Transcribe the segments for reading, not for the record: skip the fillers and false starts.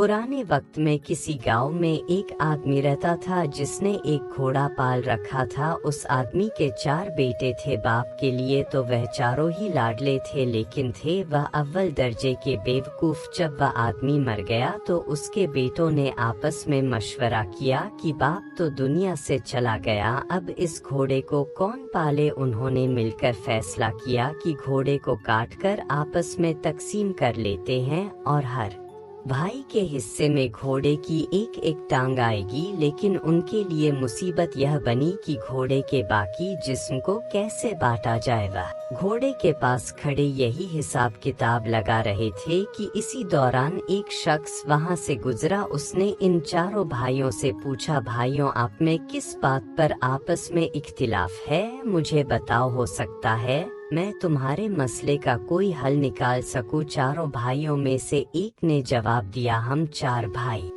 पुराने वक्त में किसी गांव में एक आदमी रहता था जिसने एक घोड़ा पाल रखा था। उस आदमी के 4 बेटे थे। बाप के लिए तो वह चारों ही लाडले थे, लेकिन थे वह अव्वल दर्जे के बेवकूफ। जब वह आदमी मर गया तो उसके बेटों ने आपस में मशवरा किया कि बाप तो दुनिया से चला गया, अब इस घोड़े को कौन पाले। उन्होंने मिलकर फैसला किया कि घोड़े को काटकर आपस में तकसीम कर लेते हैं और हर भाई के हिस्से में घोड़े की एक एक टांग आएगी। लेकिन उनके लिए मुसीबत यह बनी कि घोड़े के बाकी जिस्म को कैसे बांटा जाएगा। घोड़े के पास खड़े यही हिसाब किताब लगा रहे थे कि इसी दौरान एक शख्स वहां से गुजरा। उसने इन चारों भाइयों से पूछा, भाइयों आप में किस बात पर आपस में इख्तिलाफ है, मुझे बताओ, हो सकता है मैं तुम्हारे मसले का कोई हल निकाल सकूं। चारों भाइयों में से एक ने जवाब दिया, हम 4 भाई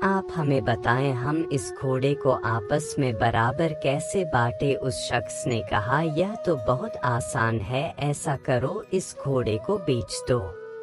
आप हमें बताएं हम इस घोड़े को आपस में बराबर कैसे बांटे। उस शख्स ने कहा, यह तो बहुत आसान है, ऐसा करो इस घोड़े को बेच दो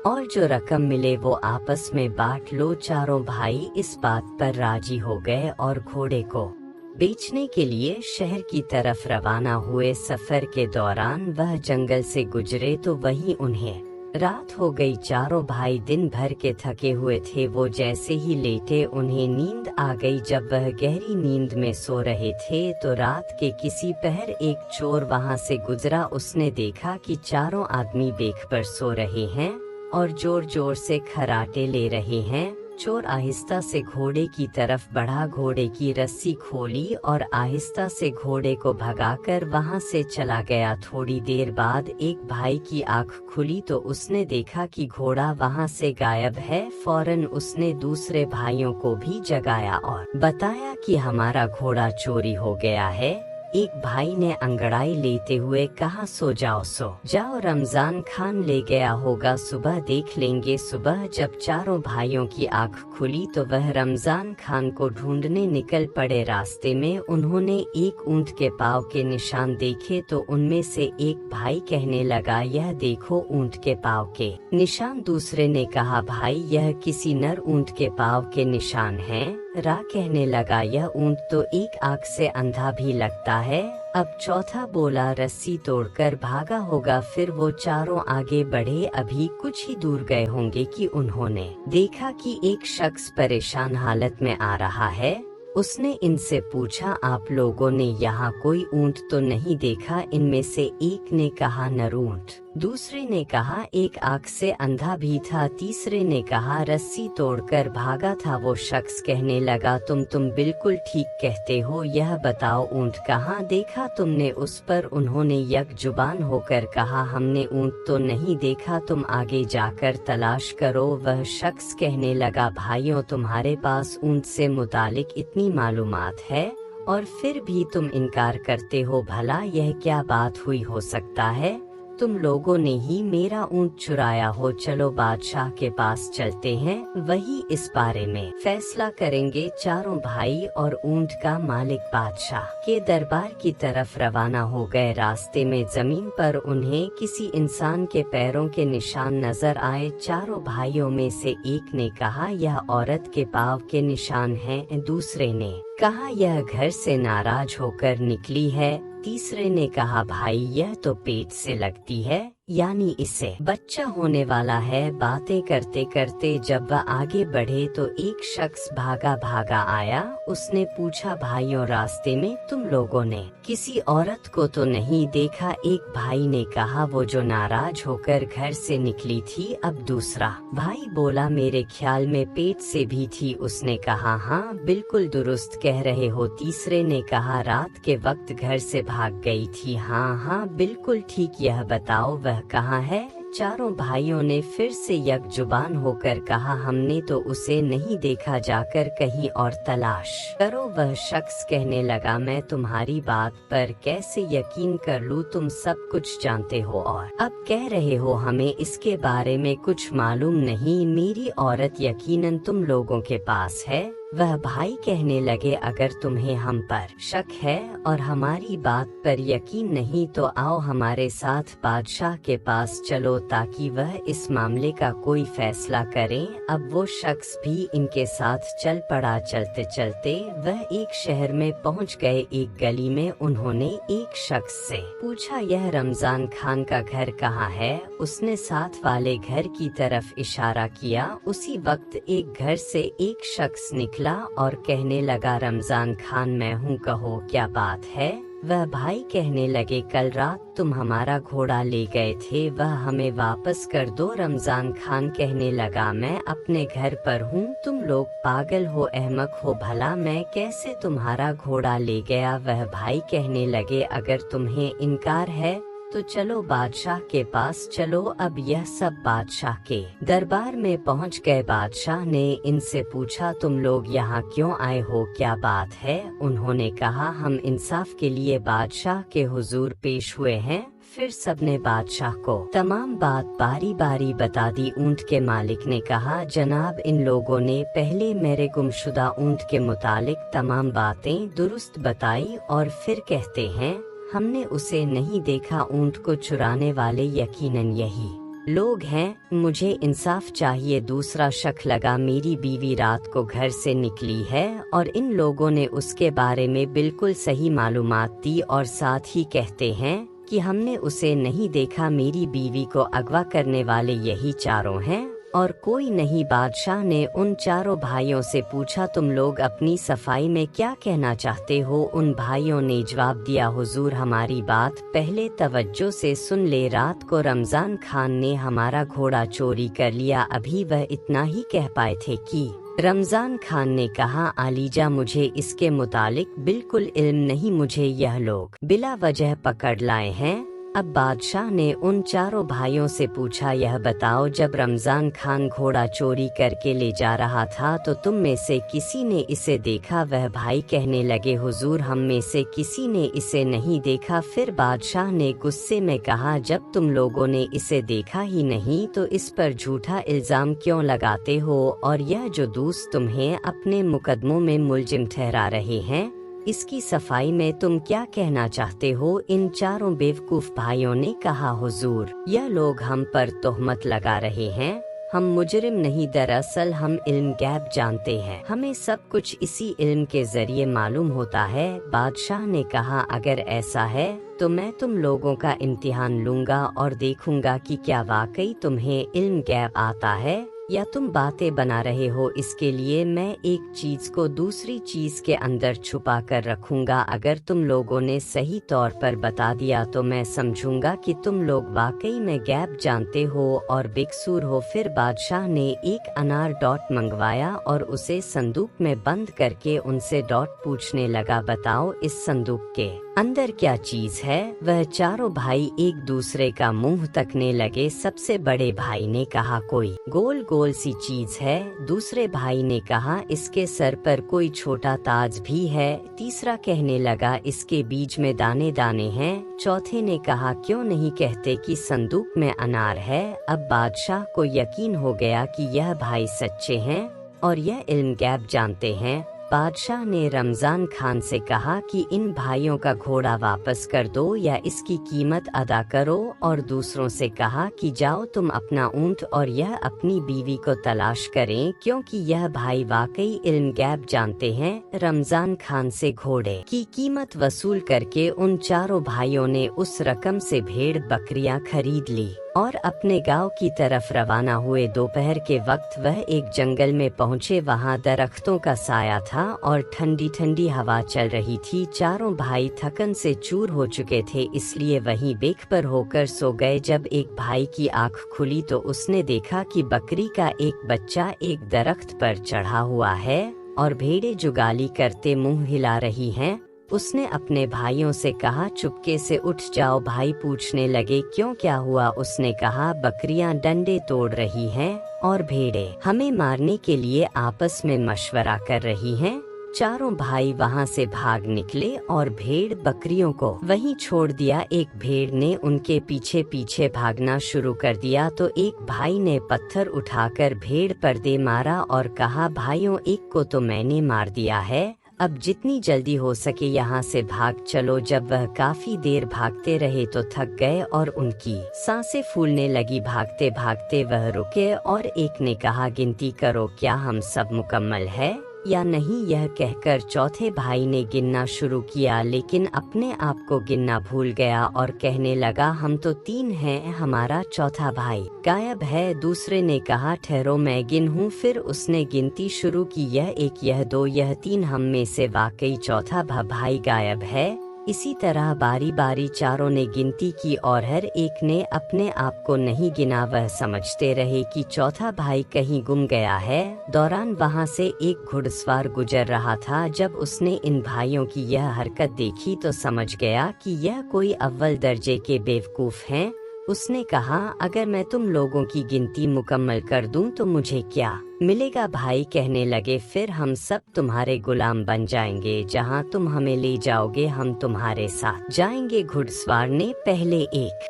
और जो रकम मिले वो आपस में बांट लो। चारों भाई इस बात पर राजी हो गए और घोड़े को बेचने के लिए शहर की तरफ रवाना हुए। सफर के दौरान वह जंगल से गुजरे तो वहीं उन्हें रात हो गई। चारों भाई दिन भर के थके हुए थे। वो जैसे ही लेटे उन्हें नींद आ गई। जब वह गहरी नींद में सो रहे थे तो रात के किसी पहर एक चोर वहां से गुजरा। उसने देखा कि चारों आदमी बेख पर सो रहे हैं और जोर जोर से खर्राटे ले रहे हैं। चोर आहिस्ता से घोड़े की तरफ बढ़ा, घोड़े की रस्सी खोली और आहिस्ता से घोड़े को भगाकर वहां से चला गया। थोड़ी देर बाद एक भाई की आंख खुली तो उसने देखा कि घोड़ा वहां से गायब है। फौरन उसने दूसरे भाइयों को भी जगाया और बताया कि हमारा घोड़ा चोरी हो गया है। एक भाई ने अंगड़ाई लेते हुए कहा, सो जाओ, रमजान खान ले गया होगा, सुबह देख लेंगे। सुबह जब चारों भाइयों की आंख खुली तो वह रमजान खान को ढूंढने निकल पड़े। रास्ते में उन्होंने एक ऊंट के पाँव के निशान देखे तो उनमें से एक भाई कहने लगा, यह देखो ऊंट के पाँव के निशान। दूसरे ने कहा, भाई यह किसी नर ऊंट के पाँव के निशान हैं। रा कहने लगा, यह ऊंट तो एक आंख से अंधा भी लगता है। अब चौथा बोला, रस्सी तोड़कर भागा होगा। फिर वो चारों आगे बढ़े। अभी कुछ ही दूर गए होंगे कि उन्होंने देखा कि एक शख्स परेशान हालत में आ रहा है। उसने इनसे पूछा, आप लोगों ने यहाँ कोई ऊंट तो नहीं देखा? इनमें से एक ने कहा, नर ऊंट। दूसरे ने कहा, एक आंख से अंधा भी था। तीसरे ने कहा, रस्सी तोड़कर भागा था। वो शख्स कहने लगा, तुम बिल्कुल ठीक कहते हो, यह बताओ ऊंट कहाँ देखा तुमने? उस पर उन्होंने यक जुबान होकर कहा, हमने ऊंट तो नहीं देखा, तुम आगे जाकर तलाश करो। वह शख्स कहने लगा, भाइयों तुम्हारे पास ऊंट से मुतालिक इतनी मालूमात है और फिर भी तुम इनकार करते हो, भला यह क्या बात हुई? हो सकता है तुम लोगों ने ही मेरा ऊंट चुराया हो। चलो बादशाह के पास चलते हैं, वही इस बारे में फैसला करेंगे। चारों भाई और ऊंट का मालिक बादशाह के दरबार की तरफ रवाना हो गए। रास्ते में जमीन पर उन्हें किसी इंसान के पैरों के निशान नजर आए। चारों भाइयों में से एक ने कहा, यह औरत के पाँव के निशान हैं। दूसरे ने कहा, यह घर से नाराज होकर निकली है। तीसरे ने कहा, भाई यह तो पेट से लगती है, यानी इसे बच्चा होने वाला है। बातें करते करते जब वह आगे बढ़े तो एक शख्स भागा भागा आया। उसने पूछा, भाइयों रास्ते में तुम लोगों ने किसी औरत को तो नहीं देखा? एक भाई ने कहा, वो जो नाराज होकर घर से निकली थी। अब दूसरा भाई बोला, मेरे ख्याल में पेट से भी थी। उसने कहा, हाँ बिल्कुल दुरुस्त कह रहे हो। तीसरे ने कहा, रात के वक्त घर से भाग गई थी। हाँ बिल्कुल ठीक, यह बताओ वह कहाँ है? चारों भाइयों ने फिर से यक जुबान होकर कहा, हमने तो उसे नहीं देखा, जाकर कहीं और तलाश करो। वह शख्स कहने लगा, मैं तुम्हारी बात पर कैसे यकीन कर लूं? तुम सब कुछ जानते हो और अब कह रहे हो हमें इसके बारे में कुछ मालूम नहीं। मेरी औरत यकीनन तुम लोगों के पास है। वह भाई कहने लगे, अगर तुम्हें हम पर शक है और हमारी बात पर यकीन नहीं तो आओ हमारे साथ बादशाह के पास चलो ताकि वह इस मामले का कोई फैसला करे। अब वो शख्स भी इनके साथ चल पड़ा। चलते चलते वह एक शहर में पहुंच गए। एक गली में उन्होंने एक शख्स से पूछा, यह रमजान खान का घर कहाँ है? उसने साथ वाले घर की तरफ इशारा किया। उसी वक्त एक घर से एक शख्स निकला और कहने लगा, रमजान खान मैं हूँ, कहो क्या बात है? वह भाई कहने लगे, कल रात तुम हमारा घोड़ा ले गए थे, वह हमें वापस कर दो। रमजान खान कहने लगा, मैं अपने घर पर हूँ, तुम लोग पागल हो, अहमक हो, भला मैं कैसे तुम्हारा घोड़ा ले गया? वह भाई कहने लगे, अगर तुम्हें इनकार है तो चलो बादशाह के पास चलो। अब यह सब बादशाह के दरबार में पहुंच गए। बादशाह ने इनसे पूछा, तुम लोग यहाँ क्यों आए हो, क्या बात है? उन्होंने कहा, हम इंसाफ के लिए बादशाह के हुजूर पेश हुए हैं। फिर सबने बादशाह को तमाम बात बारी बारी बता दी। ऊंट के मालिक ने कहा, जनाब इन लोगों ने पहले मेरे गुमशुदा ऊंट के मुतालिक तमाम बातें दुरुस्त बताई और फिर कहते हैं हमने उसे नहीं देखा। ऊंट को चुराने वाले यकीनन यही लोग हैं। मुझे इंसाफ चाहिए। दूसरा शक लगा, मेरी बीवी रात को घर से निकली है और इन लोगों ने उसके बारे में बिल्कुल सही मालूमात दी और साथ ही कहते हैं कि हमने उसे नहीं देखा। मेरी बीवी को अगवा करने वाले यही चारों हैं और कोई नहीं। बादशाह ने उन चारों भाइयों से पूछा, तुम लोग अपनी सफाई में क्या कहना चाहते हो? उन भाइयों ने जवाब दिया, हुजूर हमारी बात पहले तवज्जो से सुन ले। रात को रमजान खान ने हमारा घोड़ा चोरी कर लिया। अभी वह इतना ही कह पाए थे कि रमजान खान ने कहा, आलीजा मुझे इसके मुतालिक बिल्कुल इल्म नहीं, मुझे यह लोग बिला वजह पकड़ लाए हैं। अब बादशाह ने उन चारों भाइयों से पूछा, यह बताओ जब रमजान खान घोड़ा चोरी करके ले जा रहा था तो तुम में से किसी ने इसे देखा? वह भाई कहने लगे, हुजूर हम में से किसी ने इसे नहीं देखा। फिर बादशाह ने गुस्से में कहा, जब तुम लोगों ने इसे देखा ही नहीं तो इस पर झूठा इल्जाम क्यों लगाते हो? और यह जो दोस्त तुम्हें अपने मुकदमों में मुलजिम ठहरा रहे हैं, इसकी सफाई में तुम क्या कहना चाहते हो? इन चारों बेवकूफ भाइयों ने कहा, हुजूर यह लोग हम पर तोहमत लगा रहे हैं, हम मुजरिम नहीं, दरअसल हम इल्म गैब जानते हैं, हमें सब कुछ इसी इल्म के जरिए मालूम होता है। बादशाह ने कहा, अगर ऐसा है तो मैं तुम लोगों का इम्तिहान लूंगा और देखूंगा कि क्या वाकई तुम्हें इल्म गैब आता है या तुम बातें बना रहे हो। इसके लिए मैं एक चीज को दूसरी चीज के अंदर छुपा कर रखूंगा। अगर तुम लोगों ने सही तौर पर बता दिया तो मैं समझूंगा कि तुम लोग वाकई में गैब जानते हो और बेकसूर हो। फिर बादशाह ने एक अनार डॉट मंगवाया और उसे संदूक में बंद करके उनसे डॉट पूछने लगा, बताओ इस संदूक के अंदर क्या चीज है? वह चारों भाई एक दूसरे का मुंह तकने लगे। सबसे बड़े भाई ने कहा, कोई गोल गोल सी चीज है। दूसरे भाई ने कहा, इसके सर पर कोई छोटा ताज भी है। तीसरा कहने लगा, इसके बीज में दाने दाने हैं। चौथे ने कहा, क्यों नहीं कहते कि संदूक में अनार है? अब बादशाह को यकीन हो गया कि यह भाई सच्चे हैं और यह इल्म गैब जानते हैं। बादशाह ने रमजान खान से कहा कि इन भाइयों का घोड़ा वापस कर दो या इसकी कीमत अदा करो, और दूसरों से कहा कि जाओ तुम अपना ऊंट और यह अपनी बीवी को तलाश करें, क्योंकि यह भाई वाकई इल्म गैब जानते हैं। रमजान खान से घोड़े की कीमत वसूल करके उन चारों भाइयों ने उस रकम से भेड़ बकरियां खरीद ली और अपने गांव की तरफ रवाना हुए। दोपहर के वक्त वह एक जंगल में पहुंचे। वहां दरख्तों का साया था और ठंडी ठंडी हवा चल रही थी। चारों भाई थकन से चूर हो चुके थे, इसलिए वहीं बेखबर होकर सो गए। जब एक भाई की आंख खुली तो उसने देखा कि बकरी का एक बच्चा एक दरख्त पर चढ़ा हुआ है और भेड़ें जुगाली करते मुंह हिला रही हैं। उसने अपने भाइयों से कहा, चुपके से उठ जाओ। भाई पूछने लगे, क्यों, क्या हुआ? उसने कहा, बकरियां डंडे तोड़ रही हैं और भेड़ें हमें मारने के लिए आपस में मशवरा कर रही हैं। चारों भाई वहां से भाग निकले और भेड़ बकरियों को वहीं छोड़ दिया। एक भेड़ ने उनके पीछे पीछे भागना शुरू कर दिया तो एक भाई ने पत्थर उठाकर भेड़ पर दे मारा और कहा, भाइयों, एक को तो मैंने मार दिया है, अब जितनी जल्दी हो सके यहाँ से भाग चलो। जब वह काफी देर भागते रहे तो थक गए और उनकी सांसें फूलने लगी। भागते भागते वह रुके और एक ने कहा, गिनती करो, क्या हम सब मुकम्मल है या नहीं। यह कहकर चौथे भाई ने गिनना शुरू किया, लेकिन अपने आप को गिनना भूल गया और कहने लगा, हम तो 3 हैं, हमारा चौथा भाई गायब है। दूसरे ने कहा, ठहरो मैं गिनूं। फिर उसने गिनती शुरू की, यह 1, यह 2, यह 3, हम में से वाकई चौथा भाई गायब है। इसी तरह बारी बारी चारों ने गिनती की और हर एक ने अपने आप को नहीं गिना। वह समझते रहे कि चौथा भाई कहीं गुम गया है। दौरान वहां से एक घुड़सवार गुजर रहा था। जब उसने इन भाइयों की यह हरकत देखी तो समझ गया कि यह कोई अव्वल दर्जे के बेवकूफ हैं। उसने कहा, अगर मैं तुम लोगों की गिनती मुकम्मल कर दूं तो मुझे क्या मिलेगा। भाई कहने लगे, फिर हम सब तुम्हारे गुलाम बन जाएंगे, जहां तुम हमें ले जाओगे हम तुम्हारे साथ जाएंगे। घुड़सवार ने पहले एक